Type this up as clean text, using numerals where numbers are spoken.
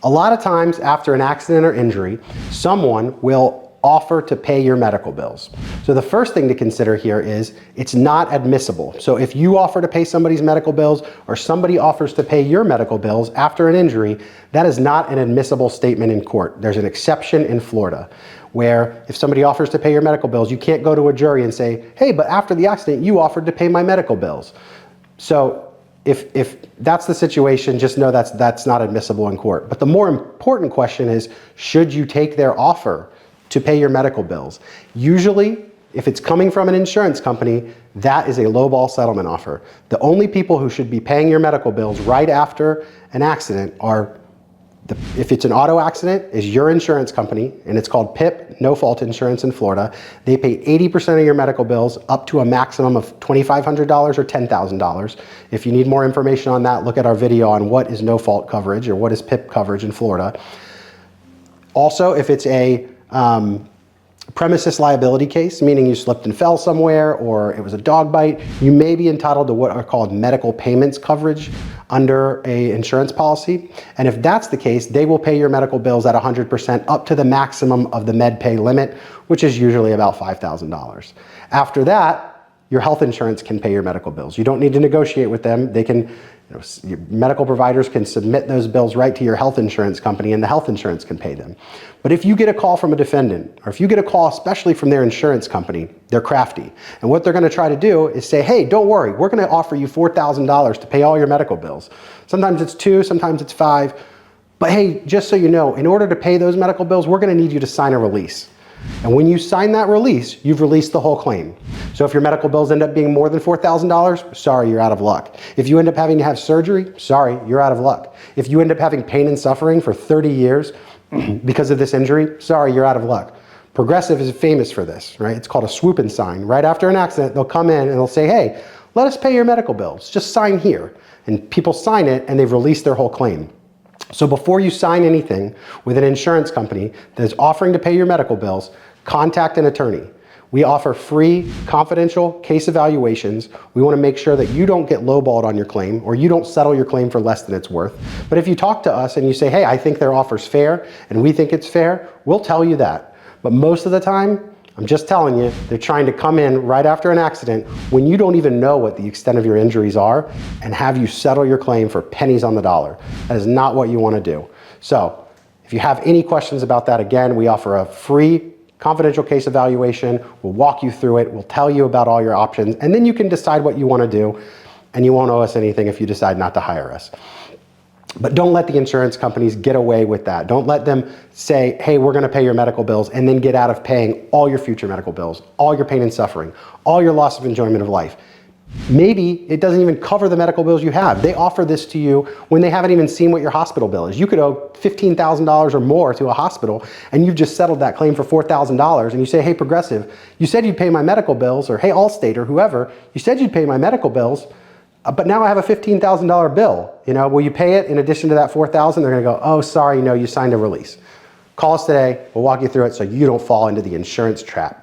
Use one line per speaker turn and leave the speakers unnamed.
A lot of times after an accident or injury, someone will offer to pay your medical bills. So the first thing to consider here is it's not admissible. So if you offer to pay somebody's medical bills or somebody offers to pay your medical bills after an injury, that is not an admissible statement in court. There's an exception in Florida where if somebody offers to pay your medical bills, you can't go to a jury and say, hey, but after the accident, you offered to pay my medical bills. So if that's the situation, just know that's not admissible in court. But the more important question is, should you take their offer to pay your medical bills? Usually, if it's coming from an insurance company, that is a lowball settlement offer. The only people who should be paying your medical bills right after an accident are, if it's an auto accident, is your insurance company, and it's called PIP, no fault insurance in Florida. They pay 80% of your medical bills up to a maximum of $2,500 or $10,000. If you need more information on that, look at our video on what is no fault coverage or what is PIP coverage in Florida. Also, if it's a premises liability case, meaning you slipped and fell somewhere or it was a dog bite, you may be entitled to what are called medical payments coverage under a insurance policy. And if that's the case, they will pay your medical bills at 100% up to the maximum of the MedPay limit, which is usually about $5,000. After that, your health insurance can pay your medical bills. You don't need to negotiate with them. They can, your medical providers can submit those bills right to your health insurance company and the health insurance can pay them. But if you get a call from a defendant, or if you get a call especially from their insurance company, they're crafty. And what they're gonna try to do is say, hey, don't worry, we're gonna offer you $4,000 to pay all your medical bills. Sometimes it's $2,000, sometimes it's $5,000. But hey, just so you know, in order to pay those medical bills, we're gonna need you to sign a release. And when you sign that release, you've released the whole claim. So if your medical bills end up being more than $4,000, sorry, you're out of luck. If you end up having to have surgery, sorry, you're out of luck. If you end up having pain and suffering for 30 years because of this injury, sorry, you're out of luck. Progressive is famous for this, right? It's called a swoop and sign. Right after an accident, they'll come in and they'll say, hey, let us pay your medical bills. Just sign here. And people sign it and they've released their whole claim. So before you sign anything with an insurance company that is offering to pay your medical bills, contact an attorney. We offer free, confidential case evaluations. We want to make sure that you don't get lowballed on your claim or you don't settle your claim for less than it's worth. But if you talk to us and you say, hey, I think their offer's fair and we think it's fair, we'll tell you that. But most of the time, I'm just telling you, they're trying to come in right after an accident when you don't even know what the extent of your injuries are and have you settle your claim for pennies on the dollar. That is not what you want to do. So if you have any questions about that, again, we offer a free confidential case evaluation. We'll walk you through it. We'll tell you about all your options, and then you can decide what you want to do, and you won't owe us anything if you decide not to hire us. But don't let the insurance companies get away with that. Don't let them say, hey, we're going to pay your medical bills and then get out of paying all your future medical bills, all your pain and suffering, all your loss of enjoyment of life. Maybe it doesn't even cover the medical bills you have. They offer this to you when they haven't even seen what your hospital bill is. You could owe $15,000 or more to a hospital and you've just settled that claim for $4,000 and you say, hey, Progressive, you said you'd pay my medical bills, or hey, Allstate or whoever, you said you'd pay my medical bills. But now I have a $15,000 bill. Will you pay it in addition to that $4,000? They're gonna go, oh, sorry, no, you signed a release. Call us today, we'll walk you through it so you don't fall into the insurance trap.